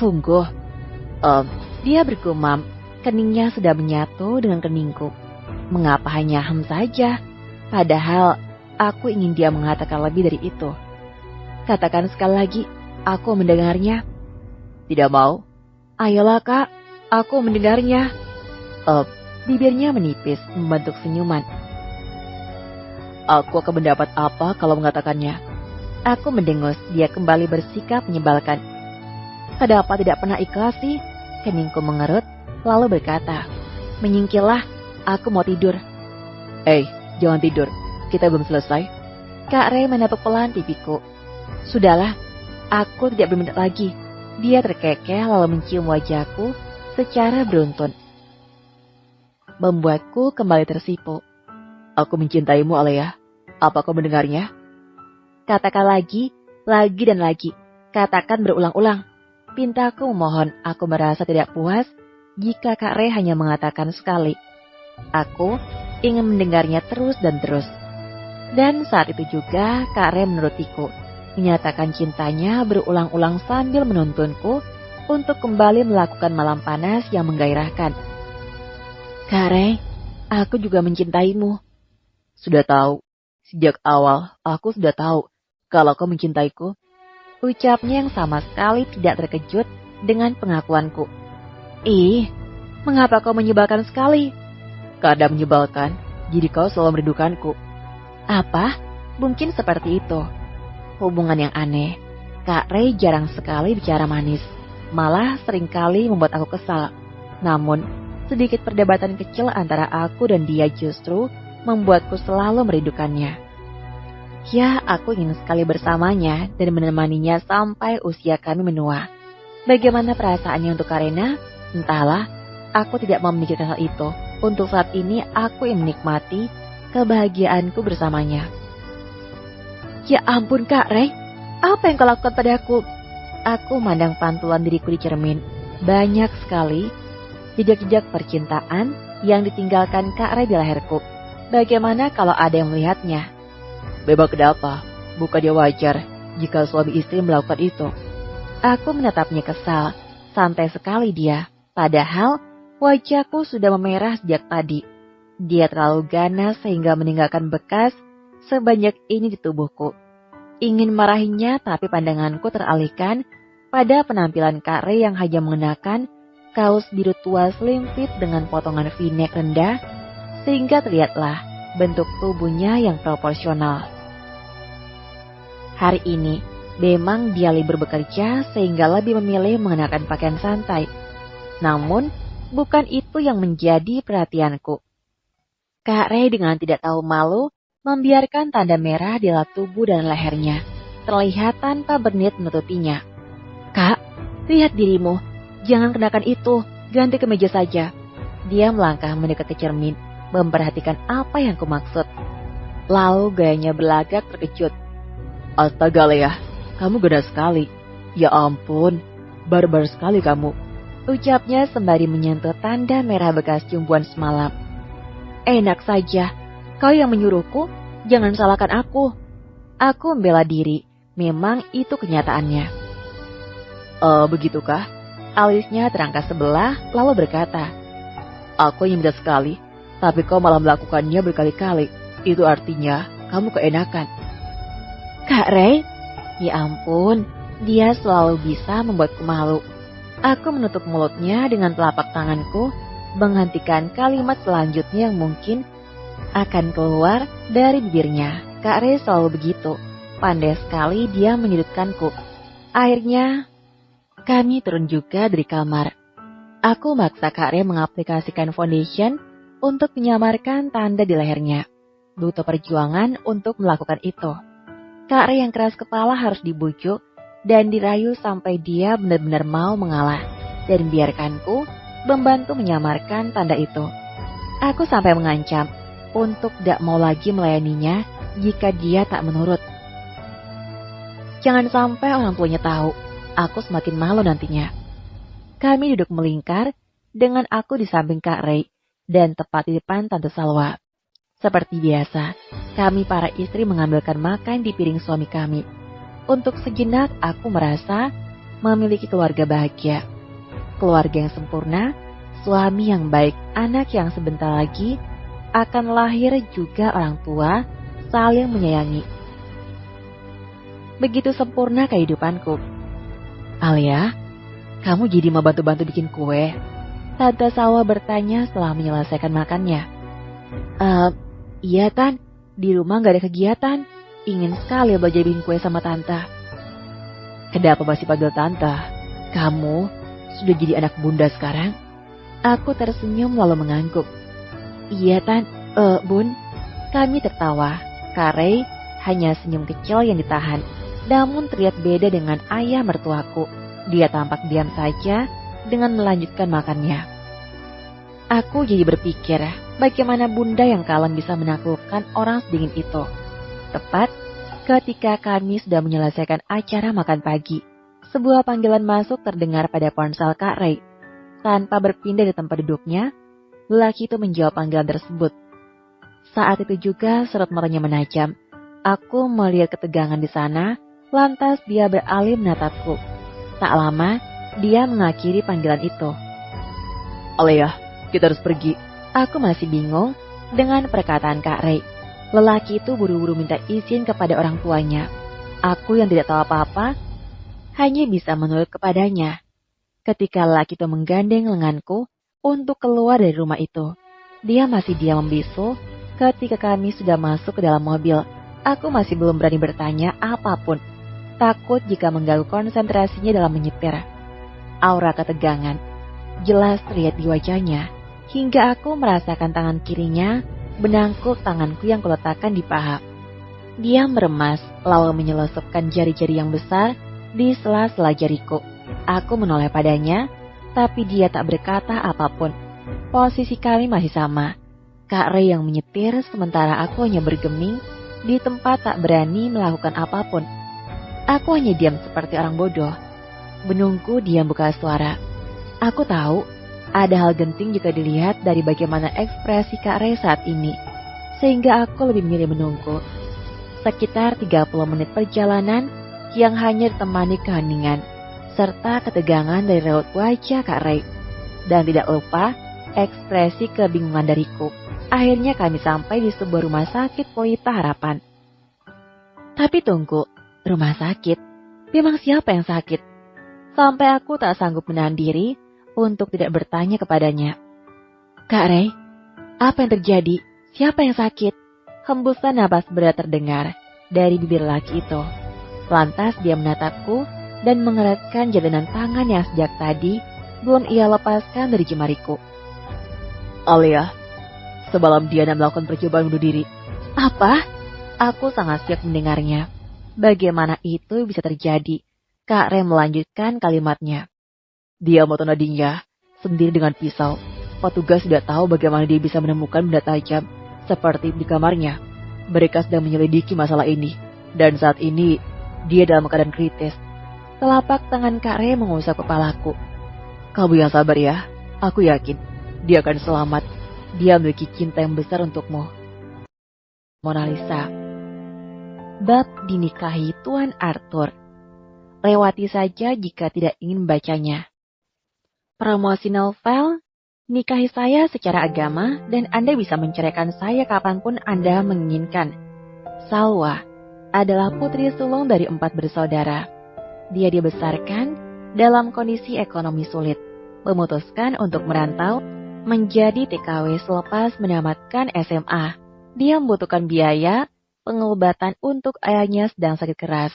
Sungguh. Dia bergumam, keningnya sudah menyatu dengan keningku. Mengapa hanya saja? Padahal aku ingin dia mengatakan lebih dari itu. Katakan sekali lagi, aku mendengarnya. Tidak mau? Ayolah kak, aku mendengarnya. Bibirnya menipis, membentuk senyuman. Aku akan mendapat apa kalau mengatakannya? Aku mendengus, dia kembali bersikap menyebalkan. Kenapa tidak pernah ikhlas sih? Keningku mengerut, lalu berkata, menyingkirlah, aku mau tidur. Jangan tidur, kita belum selesai. Kak Ray menepuk pelan pipiku. Sudahlah, aku tidak berminat lagi. Dia terkekeh lalu mencium wajahku secara beruntun, membuatku kembali tersipu. Aku mencintaimu, Alea. Apa kau mendengarnya? Katakan lagi dan lagi. Katakan berulang-ulang. Pintaku memohon, aku merasa tidak puas jika Kak Ray hanya mengatakan sekali. Aku ingin mendengarnya terus dan terus. Dan saat itu juga Kak Ray menurutiku, menyatakan cintanya berulang-ulang sambil menuntunku untuk kembali melakukan malam panas yang menggairahkan. Kak Ray, aku juga mencintaimu. Sudah tahu. Sejak awal, aku sudah tahu kalau kau mencintaiku. Ucapnya yang sama sekali tidak terkejut dengan pengakuanku. Mengapa kau menyebalkan sekali? Karena menyebalkan, jadi kau selalu merindukanku. Apa? Mungkin seperti itu. Hubungan yang aneh. Kak Ray jarang sekali bicara manis. Malah seringkali membuat aku kesal. Namun, sedikit perdebatan kecil antara aku dan dia justru membuatku selalu merindukannya. Ya, aku ingin sekali bersamanya dan menemaninya sampai usia kami menua. Bagaimana perasaannya untuk Karena? Entahlah, aku tidak mau memikirkan hal itu. Untuk saat ini, aku ingin menikmati kebahagiaanku bersamanya. Ya ampun Kak Ray, apa yang kau lakukan padaku? Aku memandang pantulan diriku di cermin. Banyak sekali jejak-jejak percintaan yang ditinggalkan Kak Ray di leherku. Bagaimana kalau ada yang melihatnya? Bebas kenapa? Bukannya wajar jika suami istri melakukan itu? Aku menatapnya kesal, santai sekali dia. Padahal wajahku sudah memerah sejak tadi. Dia terlalu ganas sehingga meninggalkan bekas sebanyak ini di tubuhku. Ingin marahinya tapi pandanganku teralihkan pada penampilan Kak Ray yang hanya mengenakan kaos biru tua slim fit dengan potongan v-neck rendah sehingga terlihatlah bentuk tubuhnya yang proporsional. Hari ini memang dia libur bekerja sehingga lebih memilih mengenakan pakaian santai. Namun bukan itu yang menjadi perhatianku. Kak Ray dengan tidak tahu malu membiarkan tanda merah di lap tubuh dan lehernya, terlihat tanpa berniat menutupinya. Kak, lihat dirimu, jangan kenakan itu, ganti kemeja saja. Dia melangkah mendekat ke cermin, memperhatikan apa yang kumaksud. Lalu gayanya berlagak terkejut. Astaga Lea, kamu gede sekali. Ya ampun, barbar sekali kamu. Ucapnya sembari menyentuh tanda merah bekas cumbuan semalam. Enak saja, kau yang menyuruhku, jangan salahkan aku. Aku membela diri, memang itu kenyataannya. Begitukah? Alisnya terangkat sebelah, lalu berkata, aku ingin minta sekali, tapi kau malah melakukannya berkali-kali. Itu artinya kamu keenakan. Kak Ray, ya ampun, dia selalu bisa membuatku malu. Aku menutup mulutnya dengan telapak tanganku, menghentikan kalimat selanjutnya yang mungkin akan keluar dari bibirnya. Kak Ray selalu begitu, pandai sekali dia menyudutkanku. Akhirnya, kami turun juga dari kamar. Aku maksa Kak Ray mengaplikasikan foundation untuk menyamarkan tanda di lehernya. Butuh perjuangan untuk melakukan itu. Kak Ray yang keras kepala harus dibujuk dan dirayu sampai dia benar-benar mau mengalah dan biarkanku membantu menyamarkan tanda itu. Aku sampai mengancam untuk tidak mau lagi melayaninya jika dia tak menurut. Jangan sampai orang tuanya tahu, aku semakin malu nantinya. Kami duduk melingkar dengan aku di samping Kak Ray dan tepat di depan Tante Salwa. Seperti biasa, kami para istri mengambilkan makan di piring suami kami. Untuk sejenak aku merasa memiliki keluarga bahagia. Keluarga yang sempurna, suami yang baik, anak yang sebentar lagi akan lahir, juga orang tua saling menyayangi. Begitu sempurna kehidupanku. Alia, kamu jadi mau bantu-bantu bikin kue? Tante Salwa bertanya setelah menyelesaikan makannya. Iya Tan, di rumah gak ada kegiatan. Ingin sekali belajar bikin kue sama Tante. Kenapa masih panggil Tante? Kamu sudah jadi anak bunda sekarang? Aku tersenyum lalu mengangguk. Iya Tan, Bun. Kami tertawa. Kak Ray hanya senyum kecil yang ditahan. Namun terlihat beda dengan ayah mertuaku. Dia tampak diam saja dengan melanjutkan makannya. Aku jadi berpikir, bagaimana bunda yang kalem bisa menaklukkan orang sedingin itu. Tepat ketika kami sudah menyelesaikan acara makan pagi, sebuah panggilan masuk terdengar pada ponsel Kak Ray. Tanpa berpindah di tempat duduknya, lelaki itu menjawab panggilan tersebut. Saat itu juga sorot matanya menajam. Aku melihat ketegangan di sana, lantas dia beralih menatapku. Tak lama, dia mengakhiri panggilan itu. Alia, kita harus pergi. Aku masih bingung dengan perkataan Kak Ray. Lelaki itu buru-buru minta izin kepada orang tuanya. Aku yang tidak tahu apa-apa, hanya bisa menurut kepadanya. Ketika lelaki itu menggandeng lenganku untuk keluar dari rumah itu, dia masih diam membisu. Ketika kami sudah masuk ke dalam mobil, aku masih belum berani bertanya apapun. Takut jika mengganggu konsentrasinya dalam menyetir. Aura ketegangan jelas terlihat di wajahnya, hingga aku merasakan tangan kirinya menangkuk tanganku yang kuletakkan di paha. Dia meremas, lalu menyelosopkan jari-jari yang besar di sela-sela jariku. Aku menoleh padanya, tapi dia tak berkata apapun. Posisi kami masih sama. Kak Ray yang menyetir, sementara aku hanya bergeming di tempat tak berani melakukan apapun. Aku hanya diam seperti orang bodoh, menunggu dia buka suara. Aku tahu ada hal genting jika dilihat dari bagaimana ekspresi Kak Ray saat ini, sehingga aku lebih memilih menunggu. Sekitar 30 menit perjalanan yang hanya ditemani keheningan, serta ketegangan dari raut wajah Kak Ray. Dan tidak lupa ekspresi kebingungan dariku. Akhirnya kami sampai di sebuah rumah sakit Pelita Harapan. Tapi tunggu, rumah sakit? Memang siapa yang sakit? Sampai aku tak sanggup menahan diri untuk tidak bertanya kepadanya. Kak Ray, apa yang terjadi? Siapa yang sakit? Hembusan napas berat terdengar dari bibir laki itu. Lantas dia menatapku dan mengeratkan jalinan tangan yang sejak tadi belum ia lepaskan dari jemariku. Alia, semalam Diana melakukan percobaan bunuh diri. Apa? Aku sangat siap mendengarnya. Bagaimana itu bisa terjadi? Kak Ray melanjutkan kalimatnya. Dia memotong nadinya sendiri dengan pisau. Petugas tidak tahu bagaimana dia bisa menemukan benda tajam seperti di kamarnya. Mereka sedang menyelidiki masalah ini, dan saat ini dia dalam keadaan kritis. Telapak tangan Kak Ray mengusap kepalaku. Kamu yang sabar ya. Aku yakin dia akan selamat. Dia memiliki cinta yang besar untukmu. Mona Lisa. Bab dinikahi Tuan Arthur. Lewati saja jika tidak ingin membacanya. Promosi novel, nikahi saya secara agama dan Anda bisa menceraikan saya kapanpun Anda menginginkan. Salwa adalah putri sulung dari 4 bersaudara. Dia dibesarkan dalam kondisi ekonomi sulit, memutuskan untuk merantau menjadi TKW selepas menamatkan SMA. Dia membutuhkan biaya pengobatan untuk ayahnya sedang sakit keras.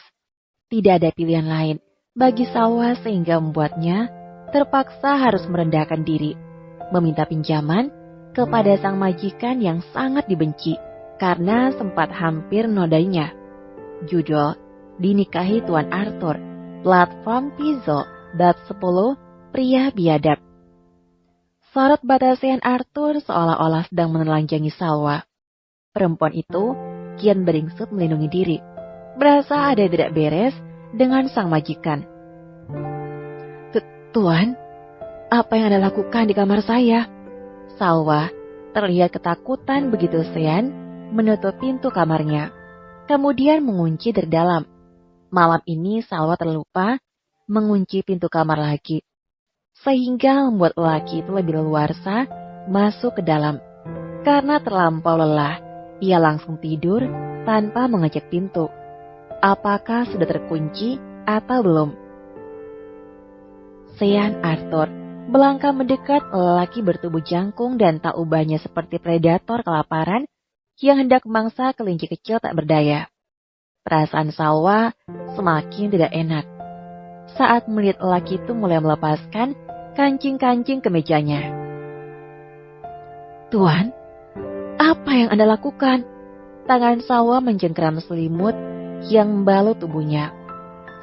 Tidak ada pilihan lain bagi Salwa sehingga membuatnya terpaksa harus merendahkan diri, meminta pinjaman kepada sang majikan yang sangat dibenci karena sempat hampir menodainya. Judul Dinikahi Tuan Arthur, platform Pizzo, bab 10, pria biadab. Sorot batasian Arthur seolah-olah sedang menelanjangi Salwa. Perempuan itu kian beringsut melindungi diri. Berasa ada yang tidak beres dengan sang majikan. Tuan, apa yang Anda lakukan di kamar saya? Salwa terlihat ketakutan begitu Sean menutup pintu kamarnya. Kemudian mengunci dari dalam. Malam ini Salwa terlupa mengunci pintu kamar lagi, sehingga membuat lelaki itu lebih leluasa masuk ke dalam. Karena terlampau lelah, ia langsung tidur tanpa mengecek pintu. Apakah sudah terkunci atau belum? Sean Arthur melangkah mendekat. Lelaki bertubuh jangkung dan tak ubahnya seperti predator kelaparan yang hendak memangsa kelinci kecil tak berdaya. Perasaan Salwa semakin tidak enak saat melihat lelaki itu mulai melepaskan kancing-kancing kemejanya. "Tuan, apa yang Anda lakukan?" Tangan Salwa mencengkeram selimut yang membalut tubuhnya,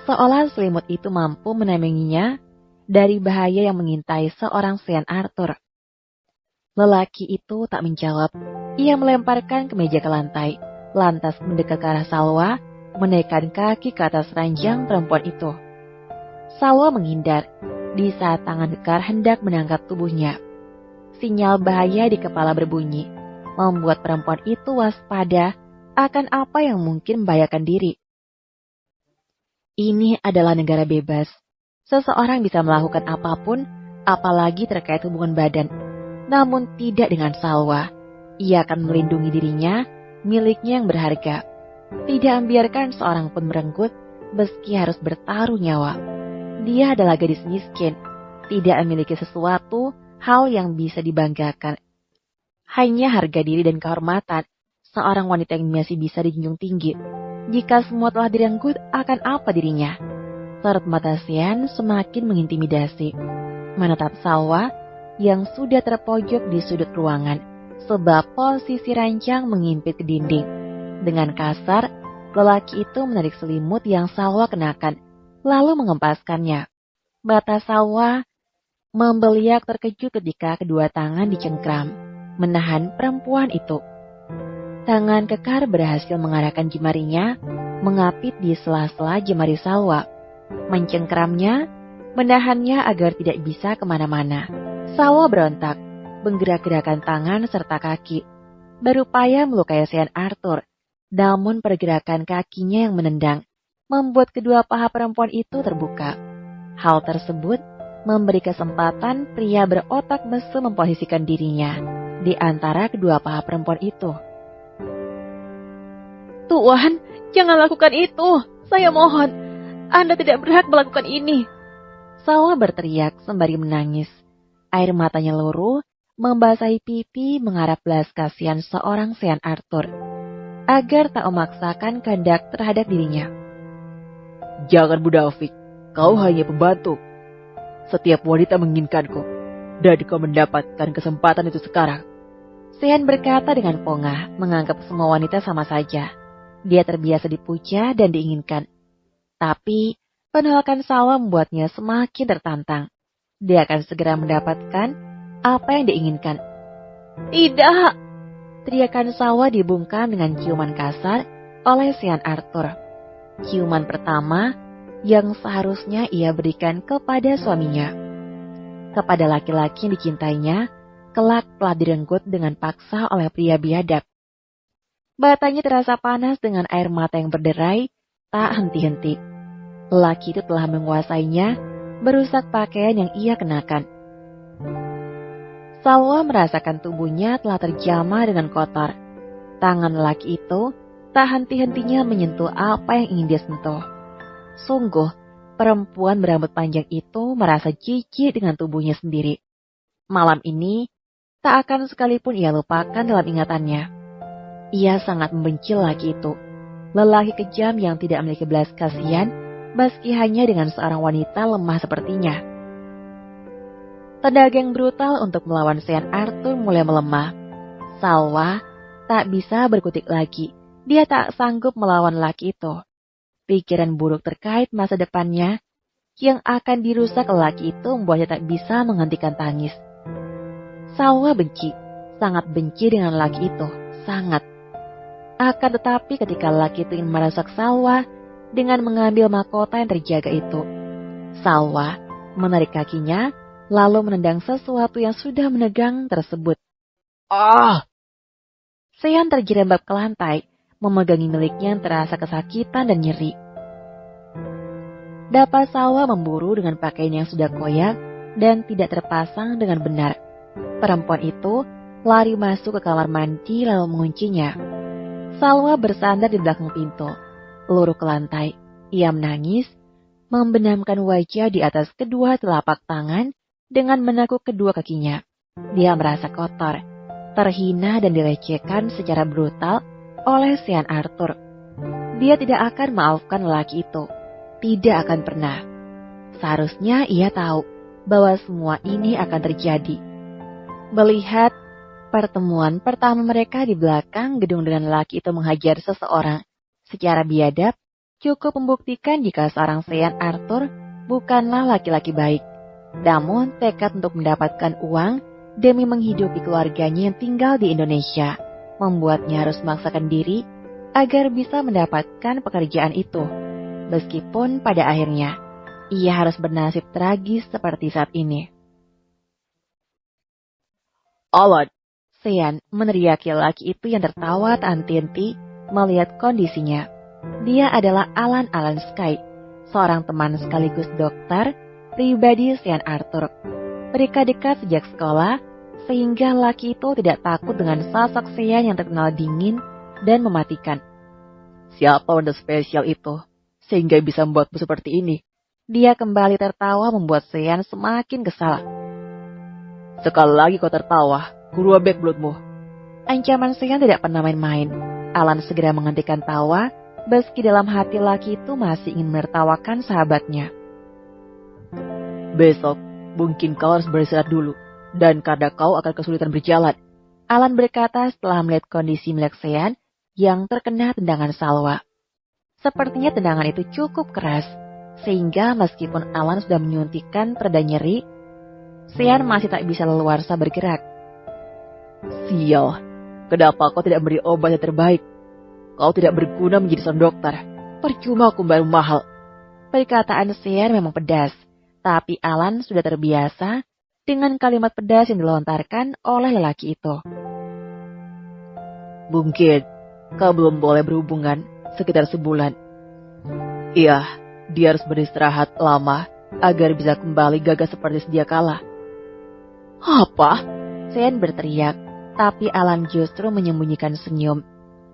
seolah selimut itu mampu menemenginya dari bahaya yang mengintai seorang Sean Arthur. Lelaki itu tak menjawab. Ia melemparkan kemeja ke lantai, lantas mendekat ke arah Salwa, menaikkan kaki ke atas ranjang perempuan itu. Salwa menghindar di saat tangan kekar hendak menangkap tubuhnya. Sinyal bahaya di kepala berbunyi, membuat perempuan itu waspada akan apa yang mungkin membahayakan diri. Ini adalah negara bebas. Seseorang bisa melakukan apapun, apalagi terkait hubungan badan. Namun tidak dengan Salwa. Ia akan melindungi dirinya, miliknya yang berharga. Tidak membiarkan seorang pun merenggut, meski harus bertaruh nyawa. Dia adalah gadis miskin, tidak memiliki sesuatu hal yang bisa dibanggakan. Hanya harga diri dan kehormatan, seorang wanita yang masih bisa dijunjung tinggi. Jika semua telah direnggut, akan apa dirinya? Sorot mata Sean semakin mengintimidasi, menatap Salwa yang sudah terpojok di sudut ruangan, sebab posisi ranjang mengimpit ke dinding. Dengan kasar, lelaki itu menarik selimut yang Salwa kenakan, lalu mengempaskannya. Mata Salwa membeliak terkejut ketika kedua tangan dicengkram, menahan perempuan itu. Tangan kekar berhasil mengarahkan jemarinya, mengapit di sela-sela jemari Salwa, mencengkeramnya, menahannya agar tidak bisa kemana-mana. Salwa berontak, menggerak-gerakan tangan serta kaki, berupaya melukai Sean Arthur. Namun pergerakan kakinya yang menendang membuat kedua paha perempuan itu terbuka. Hal tersebut memberi kesempatan pria berotak mesum memposisikan dirinya di antara kedua paha perempuan itu. "Tuan, jangan lakukan itu. Saya mohon, Anda tidak berhak melakukan ini." Salwa berteriak sembari menangis. Air matanya luruh, membasahi pipi mengharap belas kasihan seorang Sean Arthur, agar tak memaksakan kehendak terhadap dirinya. "Jangan Budafik, kau hanya pembantu. Setiap wanita menginginkanku, dan kau mendapatkan kesempatan itu sekarang." Sean berkata dengan pongah, menganggap semua wanita sama saja. Dia terbiasa dipuja dan diinginkan. Tapi penolakan Salwa membuatnya semakin tertantang. Dia akan segera mendapatkan apa yang diinginkan. "Tidak!" teriakan Salwa dibungkam dengan ciuman kasar oleh Sean Arthur. Ciuman pertama yang seharusnya ia berikan kepada suaminya. Kepada laki-laki yang dicintainya, kelak telah direnggut dengan paksa oleh pria biadab. Batanya terasa panas dengan air mata yang berderai, tak henti-henti. Lelaki itu telah menguasainya, berusak pakaian yang ia kenakan. Salwa merasakan tubuhnya telah terjamah dengan kotor. Tangan lelaki itu tak henti-hentinya menyentuh apa yang ingin dia sentuh. Sungguh, perempuan berambut panjang itu merasa jijik dengan tubuhnya sendiri. Malam ini, tak akan sekalipun ia lupakan dalam ingatannya. Ia sangat membenci lelaki itu. Lelaki kejam yang tidak memiliki belas kasihan, meski hanya dengan seorang wanita lemah sepertinya. Tenaga yang brutal untuk melawan Sean Arthur mulai melemah. Salwa tak bisa berkutik lagi. Dia tak sanggup melawan lelaki itu. Pikiran buruk terkait masa depannya yang akan dirusak lelaki itu membuatnya tak bisa menghentikan tangis. Salwa benci, sangat benci dengan lelaki itu, sangat. Akan tetapi ketika lelaki itu ingin merusak Salwa dengan mengambil mahkota yang terjaga itu, Salwa menarik kakinya lalu menendang sesuatu yang sudah menegang tersebut. "Ah!" Sean terjerembab ke lantai, memegangi miliknya yang terasa kesakitan dan nyeri. Dapat Salwa memburu dengan pakaian yang sudah koyak dan tidak terpasang dengan benar. Perempuan itu lari masuk ke kamar mandi lalu menguncinya. Salwa bersandar di belakang pintu, luruh ke lantai. Ia menangis, membenamkan wajah di atas kedua telapak tangan dengan menekuk kedua kakinya. Dia merasa kotor, terhina dan dilecehkan secara brutal oleh Sean Arthur. Dia tidak akan maafkan lelaki itu. Tidak akan pernah. Seharusnya ia tahu bahwa semua ini akan terjadi. Melihat pertemuan pertama mereka di belakang gedung dengan lelaki itu menghajar seseorang secara biadab, cukup membuktikan jika seorang Sean Arthur bukanlah laki-laki baik. Namun tekad untuk mendapatkan uang demi menghidupi keluarganya yang tinggal di Indonesia membuatnya harus memaksakan diri agar bisa mendapatkan pekerjaan itu. Meskipun pada akhirnya ia harus bernasib tragis seperti saat ini. Alan, Sean meneriaki laki itu yang tertawa tak henti-henti melihat kondisinya. Dia adalah Alan Sky, seorang teman sekaligus dokter pribadi Sean Arthur. Mereka dekat sejak sekolah, sehingga laki itu tidak takut dengan sosok Sean yang terkenal dingin dan mematikan. Siapa wanita spesial itu, sehingga bisa membuatmu seperti ini? Dia kembali tertawa membuat Sean semakin kesal. Sekali lagi kau tertawa, kurobek mulutmu. Ancaman Sean tidak pernah main-main. Alan segera menghentikan tawa, meski dalam hati laki itu masih ingin menertawakan sahabatnya. Besok, mungkin kau harus beristirahat dulu, dan karena kau akan kesulitan berjalan. Alan berkata setelah melihat kondisi milik Sean yang terkena tendangan Salwa. Sepertinya tendangan itu cukup keras, sehingga meskipun Alan sudah menyuntikkan pereda nyeri, Sean masih tak bisa leluasa bergerak. Sial, kenapa kau tidak beri obat yang terbaik? Kau tidak berguna menjadi seorang dokter. Percuma aku bayar mahal. Perkataan Sean memang pedas, tapi Alan sudah terbiasa dengan kalimat pedas yang dilontarkan oleh lelaki itu. Mungkin kau belum boleh berhubungan sekitar sebulan. Iya, dia harus beristirahat lama agar bisa kembali gagah seperti sedia kala. Apa? Sean berteriak, tapi Alan justru menyembunyikan senyum.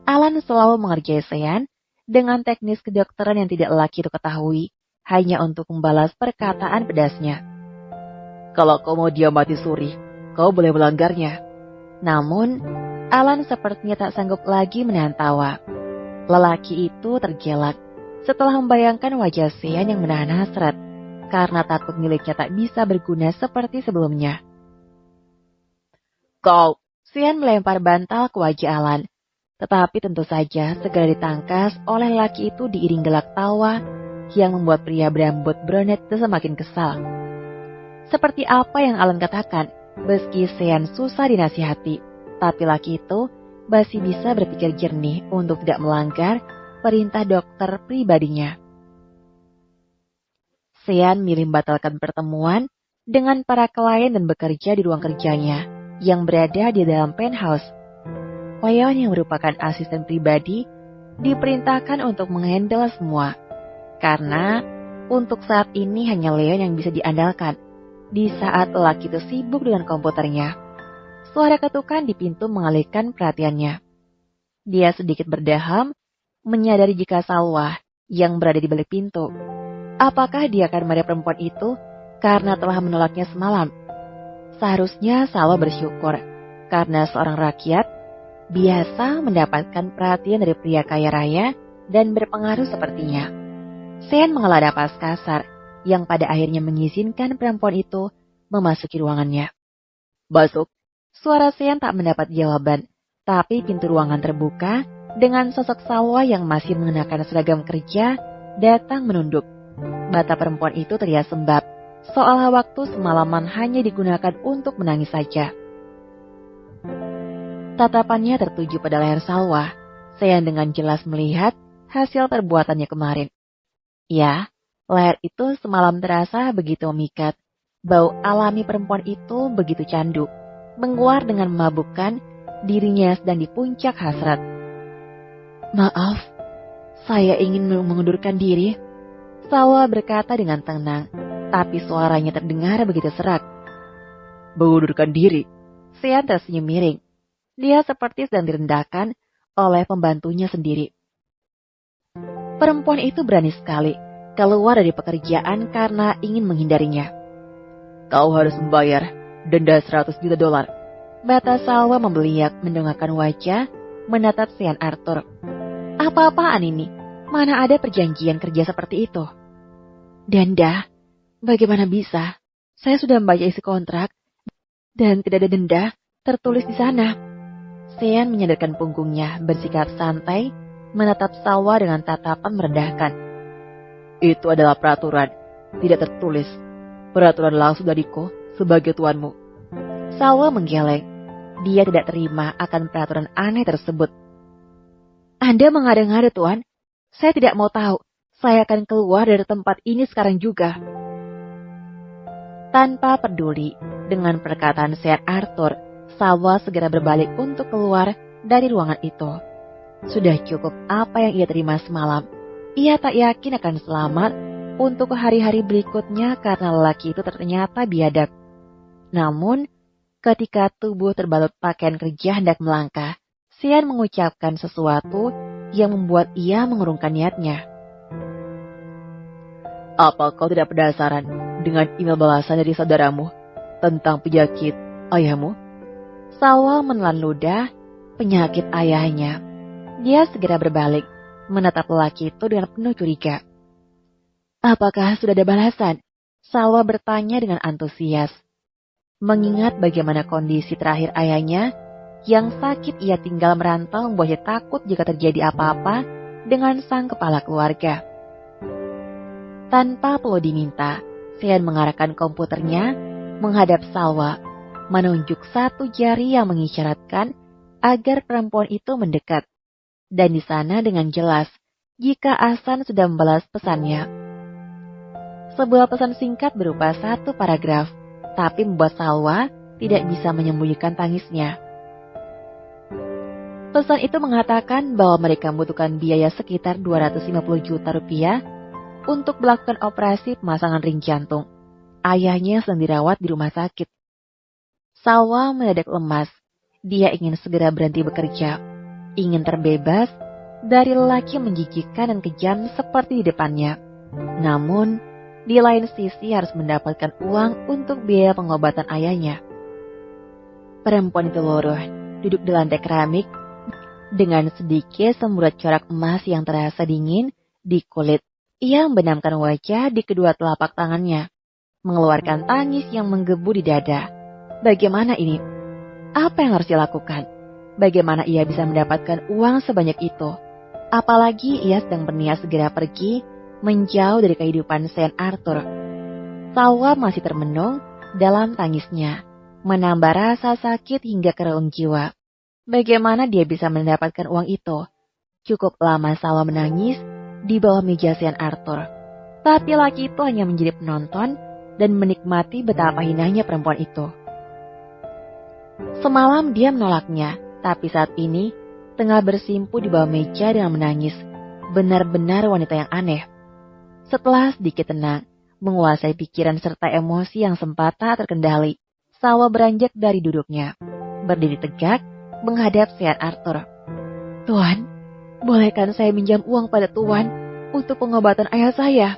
Alan selalu mengerjai Sean dengan teknis kedokteran yang tidak lelaki itu ketahui, hanya untuk membalas perkataan pedasnya. Kalau kau mau dia mati suri, kau boleh melanggarnya. Namun, Alan sepertinya tak sanggup lagi menahan tawa. Lelaki itu tergelak setelah membayangkan wajah Sean yang menahan hasrat, karena takut miliknya tak bisa berguna seperti sebelumnya. Kau, Sean melempar bantal ke wajah Alan, tetapi tentu saja segera ditangkas oleh laki itu diiring gelak tawa yang membuat pria berambut brunette itu semakin kesal. Seperti apa yang Alan katakan, meski Sean susah dinasihati, tapi laki itu masih bisa berpikir jernih untuk tidak melanggar perintah dokter pribadinya. Sean milih membatalkan pertemuan dengan para klien dan bekerja di ruang kerjanya yang berada di dalam penthouse. Leon yang merupakan asisten pribadi diperintahkan untuk menghandle semua, karena untuk saat ini hanya Leon yang bisa diandalkan di saat lelaki itu sibuk dengan komputernya. Suara ketukan di pintu mengalihkan perhatiannya. Dia sedikit berdeham, menyadari jika Salwa yang berada di balik pintu. Apakah dia akan marah perempuan itu karena telah menolaknya semalam? Seharusnya Salwa bersyukur, karena seorang rakyat biasa mendapatkan perhatian dari pria kaya raya dan berpengaruh sepertinya. Sean menghela napas kasar, yang pada akhirnya mengizinkan perempuan itu memasuki ruangannya. Masuk. Suara Sean tak mendapat jawaban, tapi pintu ruangan terbuka dengan sosok Salwa yang masih mengenakan seragam kerja datang menunduk. Mata perempuan itu terlihat sembab, seolah waktu semalaman hanya digunakan untuk menangis saja. Tatapannya tertuju pada leher Salwa. Sean dengan jelas melihat hasil perbuatannya kemarin. Ya, leher itu semalam terasa begitu memikat. Bau alami perempuan itu begitu candu, menguar dengan memabukkan dirinya sedang di puncak hasrat. Maaf, saya ingin mengundurkan diri. Salwa berkata dengan tenang, tapi suaranya terdengar begitu serak. Mengundurkan diri. Sean tersenyum miring. Dia seperti sedang direndahkan oleh pembantunya sendiri. Perempuan itu berani sekali keluar dari pekerjaan karena ingin menghindarinya. Kau harus membayar denda $100 juta. Bata Salwa membeliak mendongakkan wajah menatap Sean Arthur. Apa-apaan ini? Mana ada perjanjian kerja seperti itu? Denda? Bagaimana bisa? Saya sudah membaca isi kontrak dan tidak ada denda tertulis di sana. Sean menyadarkan punggungnya, bersikap santai, menatap Salwa dengan tatapan merendahkan. Itu adalah peraturan, tidak tertulis. Peraturan langsung dariku sebagai tuanmu. Salwa menggeleng. Dia tidak terima akan peraturan aneh tersebut. Anda mengada-ngada, Tuan. Saya tidak mau tahu. Saya akan keluar dari tempat ini sekarang juga. Tanpa peduli dengan perkataan Sean Arthur, Salwa segera berbalik untuk keluar dari ruangan itu. Sudah cukup apa yang ia terima semalam. Ia tak yakin akan selamat untuk hari-hari berikutnya karena lelaki itu ternyata biadab. Namun, ketika tubuh terbalut pakaian kerja hendak melangkah, Sean mengucapkan sesuatu yang membuat ia mengurungkan niatnya. Apa kau tidak penasaran dengan email balasan dari saudaramu tentang penyakit ayahmu? Salwa menelan ludah penyakit ayahnya. Dia segera berbalik, menatap lelaki itu dengan penuh curiga. Apakah sudah ada balasan? Salwa bertanya dengan antusias. Mengingat bagaimana kondisi terakhir ayahnya, yang sakit ia tinggal merantau membuatnya takut jika terjadi apa-apa dengan sang kepala keluarga. Tanpa perlu diminta, Sean mengarahkan komputernya menghadap Salwa, menunjuk satu jari yang mengisyaratkan agar perempuan itu mendekat. Dan di sana dengan jelas jika Ahsan sudah membalas pesannya. Sebuah pesan singkat berupa satu paragraf, tapi membuat Salwa tidak bisa menyembunyikan tangisnya. Pesan itu mengatakan bahwa mereka membutuhkan biaya sekitar 250 juta rupiah untuk melakukan operasi pemasangan ring jantung. Ayahnya sedang dirawat di rumah sakit. Salwa mendadak lemas. Dia ingin segera berhenti bekerja. Ingin terbebas dari lelaki menjijikkan dan kejam seperti di depannya. Namun, di lain sisi harus mendapatkan uang untuk biaya pengobatan ayahnya. Perempuan itu luruh, duduk di lantai keramik, dengan sedikit semburat corak emas yang terasa dingin di kulit. Ia membenamkan wajah di kedua telapak tangannya, mengeluarkan tangis yang menggebu di dada. Bagaimana ini? Apa yang harus dilakukan? Bagaimana ia bisa mendapatkan uang sebanyak itu? Apalagi ia sedang berniat segera pergi, menjauh dari kehidupan Sean Arthur. Salwa masih termenung dalam tangisnya, menambah rasa sakit hingga ke relung jiwa. Bagaimana dia bisa mendapatkan uang itu? Cukup lama Salwa menangis di bawah meja Sean Arthur. Tapi laki itu hanya menjadi penonton dan menikmati betapa hinanya perempuan itu. Semalam dia menolaknya, tapi saat ini tengah bersimpu di bawah meja dengan menangis. Benar-benar wanita yang aneh. Setelah sedikit tenang, menguasai pikiran serta emosi yang sempat tak terkendali, Salwa beranjak dari duduknya, berdiri tegak, menghadap Sean Arthur. Tuan, bolehkan saya minjam uang pada Tuan untuk pengobatan ayah saya?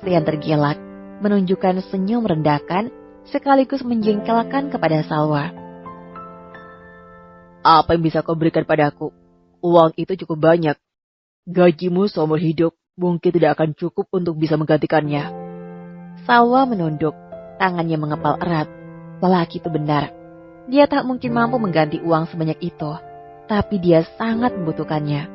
Sean tergelak, menunjukkan senyum merendahkan sekaligus menjengkelkan kepada Salwa. Apa yang bisa kau berikan padaku? Uang itu cukup banyak. Gajimu seumur hidup mungkin tidak akan cukup untuk bisa menggantikannya. Salwa menunduk, tangannya mengepal erat. Lelaki itu benar. Dia tak mungkin mampu mengganti uang sebanyak itu, tapi dia sangat membutuhkannya.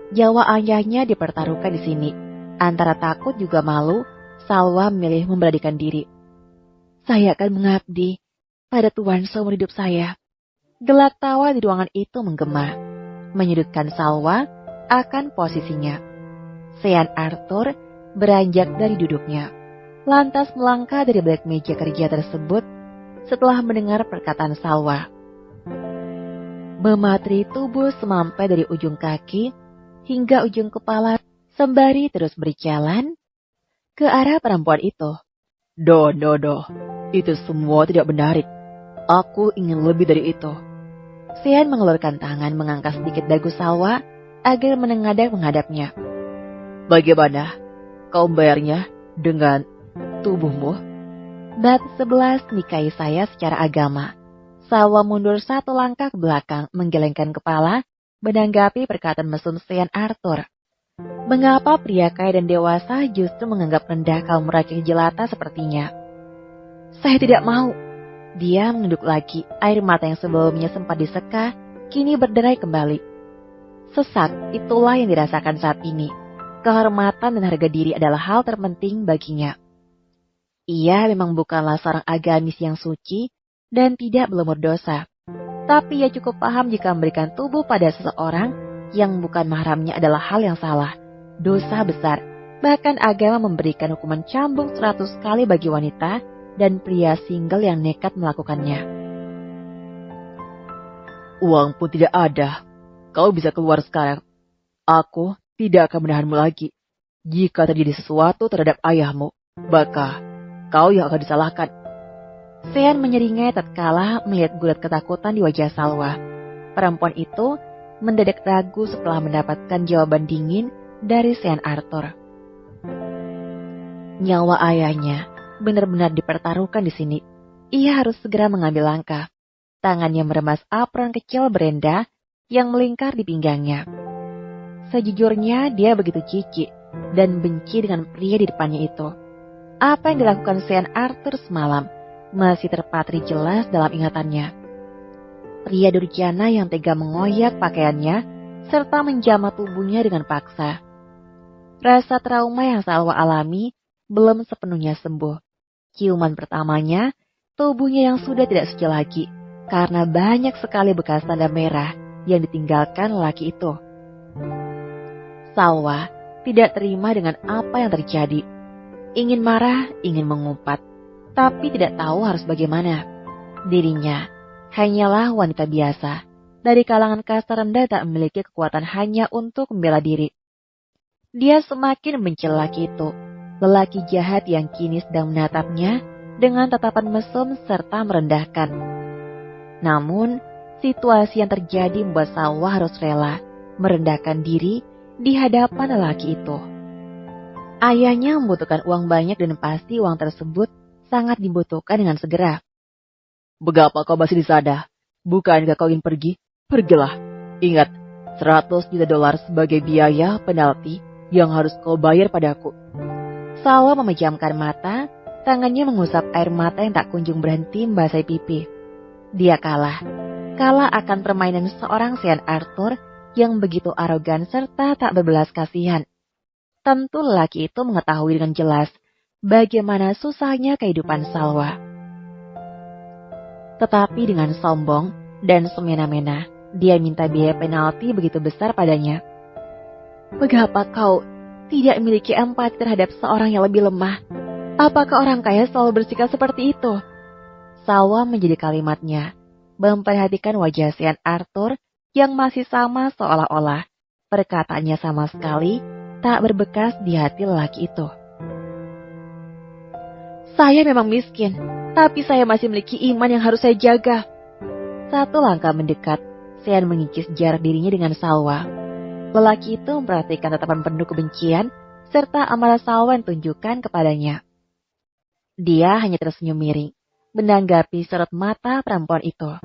Nyawa ayahnya dipertaruhkan di sini. Antara takut juga malu, Salwa memilih memberanikan diri. Saya akan mengabdi pada Tuan seumur hidup saya. Gelak tawa di ruangan itu menggema, menyudutkan Salwa akan posisinya. Sean Arthur beranjak dari duduknya, lantas melangkah dari balik meja kerja tersebut setelah mendengar perkataan Salwa. Mematri tubuh semampai dari ujung kaki hingga ujung kepala sembari terus berjalan ke arah perempuan itu. Do, itu semua tidak menarik. Aku ingin lebih dari itu. Sean mengeluarkan tangan mengangkat sedikit dagu Salwa agar menengadah menghadapnya. Bagaimana? Kau membayarnya dengan tubuhmu? Bab 11 nikahi saya secara agama. Salwa mundur satu langkah ke belakang, menggelengkan kepala, menanggapi perkataan mesum Sean Arthur. Mengapa pria kaya dan dewasa justru menganggap rendah kaum rakyat jelata sepertinya? Saya tidak mau. Dia menunduk lagi, air mata yang sebelumnya sempat diseka, kini berderai kembali. Sesak, itulah yang dirasakan saat ini. Kehormatan dan harga diri adalah hal terpenting baginya. Ia memang bukanlah seorang agamis yang suci dan tidak berlumur dosa. Tapi ia cukup paham jika memberikan tubuh pada seseorang yang bukan mahramnya adalah hal yang salah, dosa besar. Bahkan agama memberikan hukuman cambuk 100 kali bagi wanita dan pria single yang nekat melakukannya. Uang pun tidak ada. Kau bisa keluar sekarang. Aku tidak akan menahanmu lagi. Jika terjadi sesuatu terhadap ayahmu, maka kau yang akan disalahkan. Sean menyeringai tatkala melihat gulat ketakutan di wajah Salwa. Perempuan itu mendadak ragu setelah mendapatkan jawaban dingin dari Sean Arthur. Nyawa ayahnya benar-benar dipertaruhkan di sini. Ia harus segera mengambil langkah. Tangannya meremas apron kecil Brenda yang melingkar di pinggangnya. Sejujurnya dia begitu jijik dan benci dengan pria di depannya itu. Apa yang dilakukan Sean Arthur semalam masih terpatri jelas dalam ingatannya. Pria durjana yang tega mengoyak pakaiannya serta menjamah tubuhnya dengan paksa. Rasa trauma yang Salwa alami belum sepenuhnya sembuh. Ciuman pertamanya, tubuhnya yang sudah tidak suci lagi karena banyak sekali bekas tanda merah yang ditinggalkan lelaki itu. Salwa tidak terima dengan apa yang terjadi. Ingin marah, ingin mengumpat, tapi tidak tahu harus bagaimana. Dirinya hanyalah wanita biasa, dari kalangan kasta rendah tak memiliki kekuatan hanya untuk membela diri. Dia semakin benci lelaki itu, lelaki jahat yang kini sedang menatapnya dengan tatapan mesum serta merendahkan. Namun, situasi yang terjadi membuat Salwa harus rela merendahkan diri di hadapan lelaki itu. Ayahnya membutuhkan uang banyak dan pasti uang tersebut sangat dibutuhkan dengan segera. Mengapa kau masih di sana? Bukankah kau ingin pergi? Pergilah. Ingat, $100 juta sebagai biaya penalti yang harus kau bayar padaku. Salwa memejamkan mata, tangannya mengusap air mata yang tak kunjung berhenti membasahi pipi. Dia kalah akan permainan seorang Sean Arthur yang begitu arogan serta tak berbelas kasihan. Tentu lelaki itu mengetahui dengan jelas bagaimana susahnya kehidupan Salwa. Tetapi dengan sombong dan semena-mena, dia minta biaya penalti begitu besar padanya. Mengapa kau tidak memiliki empati terhadap seorang yang lebih lemah? Apakah orang kaya selalu bersikap seperti itu? Salwa menjadi kalimatnya, memperhatikan wajah Sean Arthur yang masih sama seolah-olah perkataannya sama sekali tak berbekas di hati lelaki itu. Saya memang miskin, tapi saya masih memiliki iman yang harus saya jaga. Satu langkah mendekat, Sean mengikis jarak dirinya dengan Salwa. Lelaki itu memperhatikan tatapan penuh kebencian serta amarah Salwa yang tunjukkan kepadanya. Dia hanya tersenyum miring, menanggapi sorot mata perempuan itu.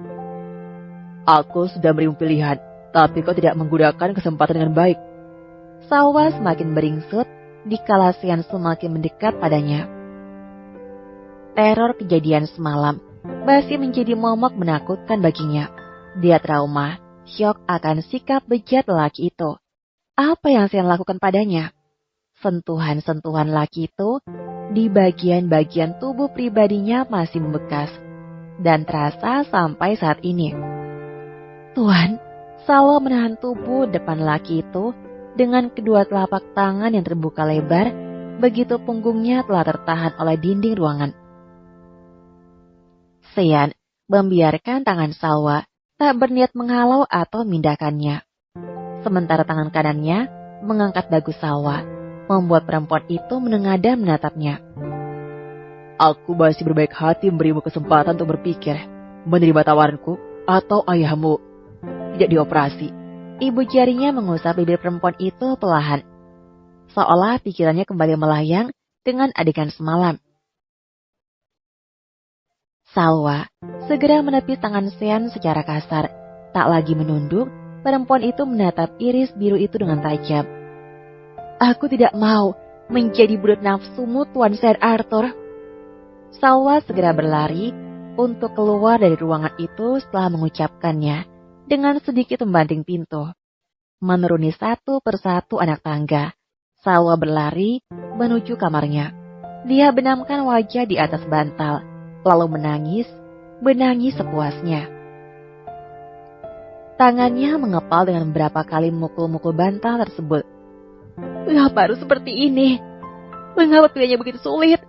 Aku sudah berimu pilihan, tapi kau tidak menggunakan kesempatan dengan baik. Salwa semakin beringsut dikala Sean semakin mendekat padanya. Teror kejadian semalam masih menjadi momok menakutkan baginya. Dia trauma, syok akan sikap bejat lelaki itu. Apa yang Sean lakukan padanya? Sentuhan-sentuhan lelaki itu di bagian-bagian tubuh pribadinya masih membekas dan terasa sampai saat ini. Tuhan, Salwa menahan tubuh depan lelaki itu dengan kedua telapak tangan yang terbuka lebar, begitu punggungnya telah tertahan oleh dinding ruangan. Sean membiarkan tangan Salwa tak berniat menghalau atau memindahkannya. Sementara tangan kanannya mengangkat dagu Salwa, membuat perempuan itu menengadah menatapnya. Aku masih berbaik hati memberimu kesempatan untuk berpikir, menerima tawaranku atau ayahmu tidak dioperasi. Ibu jarinya mengusap bibir perempuan itu perlahan, seolah pikirannya kembali melayang dengan adegan semalam. Salwa segera menepis tangan Sean secara kasar. Tak lagi menunduk, perempuan itu menatap iris biru itu dengan tajam. Aku tidak mau menjadi budak nafsumu, Tuan Sir Arthur. Salwa segera berlari untuk keluar dari ruangan itu setelah mengucapkannya dengan sedikit membanting pintu. Menuruni satu persatu anak tangga, Salwa berlari menuju kamarnya. Dia benamkan wajah di atas bantal, lalu menangis sepuasnya. Tangannya mengepal dengan beberapa kali memukul-mukul bantal tersebut. Mengapa harus seperti ini? Mengapa pilihannya begitu sulit?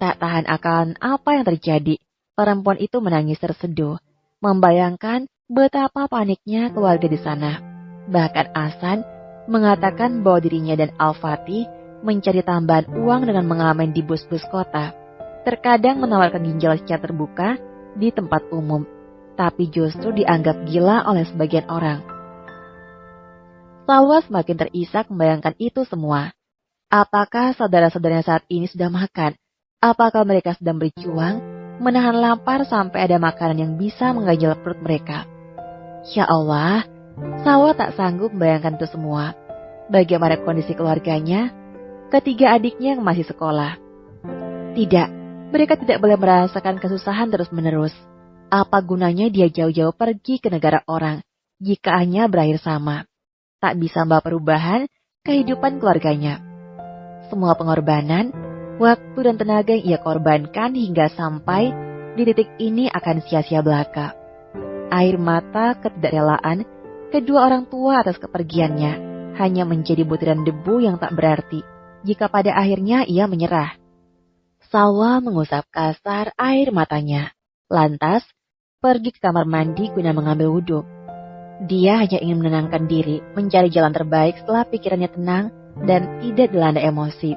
Tak tahan akan apa yang terjadi, perempuan itu menangis terseduh, membayangkan betapa paniknya keluarga di sana. Bahkan Hasan mengatakan bahwa dirinya dan Al-Fatih mencari tambahan uang dengan mengamen di bus-bus kota. Terkadang menawarkan ginjal secara terbuka di tempat umum, tapi justru dianggap gila oleh sebagian orang. Salwa semakin terisak membayangkan itu semua. Apakah saudara-saudaranya saat ini sudah makan? Apakah mereka sedang berjuang menahan lapar sampai ada makanan yang bisa mengganjal perut mereka? Ya Allah, Salwa tak sanggup membayangkan itu semua. Bagaimana kondisi keluarganya? Ketiga adiknya yang masih sekolah. Tidak, mereka tidak boleh merasakan kesusahan terus-menerus. Apa gunanya dia jauh-jauh pergi ke negara orang jika hanya berakhir sama? Tak bisa membawa perubahan kehidupan keluarganya. Semua pengorbanan, waktu dan tenaga yang ia korbankan hingga sampai di titik ini akan sia-sia belaka. Air mata ketidakrelaan kedua orang tua atas kepergiannya hanya menjadi butiran debu yang tak berarti jika pada akhirnya ia menyerah. Salwa mengusap kasar air matanya, lantas pergi ke kamar mandi guna mengambil wudhu. Dia hanya ingin menenangkan diri, mencari jalan terbaik setelah pikirannya tenang dan tidak dilanda emosi.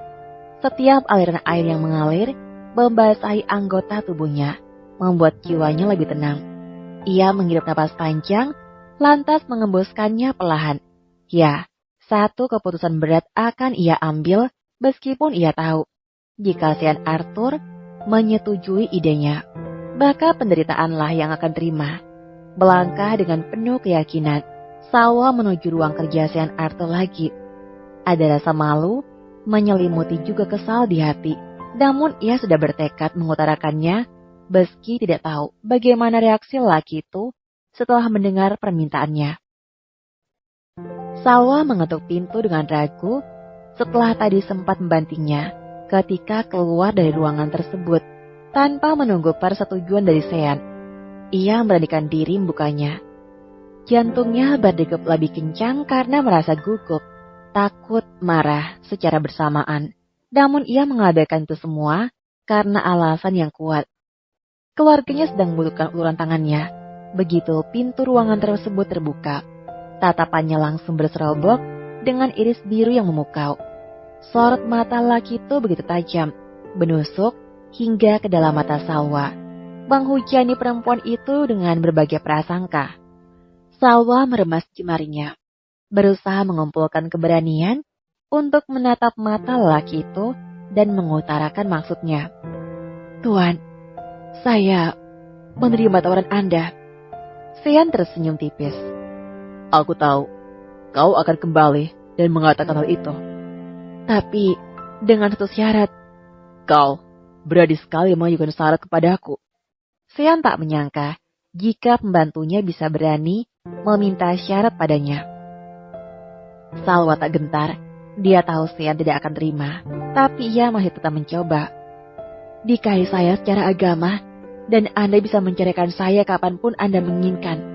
Setiap aliran air yang mengalir membasahi anggota tubuhnya, membuat jiwanya lebih tenang. Ia menghirup napas panjang, lantas mengembuskannya perlahan. Ya, satu keputusan berat akan ia ambil meskipun ia tahu jika Sean Arthur menyetujui idenya, maka penderitaanlah yang akan terima. Melangkah dengan penuh keyakinan, Salwa menuju ruang kerja Sean Arthur lagi. Ada rasa malu, menyelimuti juga kesal di hati. Namun ia sudah bertekad mengutarakannya, meski tidak tahu bagaimana reaksi lelaki itu setelah mendengar permintaannya. Salwa mengetuk pintu dengan ragu setelah tadi sempat membantingnya ketika keluar dari ruangan tersebut tanpa menunggu persetujuan dari Sean. Ia memberanikan diri membukanya. Jantungnya berdegup lebih kencang karena merasa gugup, takut, marah secara bersamaan. Namun ia mengabaikan itu semua karena alasan yang kuat. Keluarganya sedang membutuhkan uluran tangannya. Begitu pintu ruangan tersebut terbuka, tatapannya langsung berserobok dengan iris biru yang memukau. Sorot mata laki itu begitu tajam, menusuk hingga ke dalam mata Salwa, menghujani perempuan itu dengan berbagai prasangka. Salwa meremas jemarinya, berusaha mengumpulkan keberanian untuk menatap mata lelaki itu dan mengutarakan maksudnya. Tuan, saya menerima tawaran Anda. Sean tersenyum tipis. Aku tahu, kau akan kembali dan mengatakan hal itu. Tapi dengan satu syarat. Kau berani sekali mengajukan syarat kepadaku. Sean tak menyangka jika pembantunya bisa berani meminta syarat padanya. Salwa tak gentar. Dia tahu Sean tidak akan terima, tapi ia masih tetap mencoba. Nikahi saya secara agama, dan Anda bisa menceraikan saya kapanpun Anda menginginkan.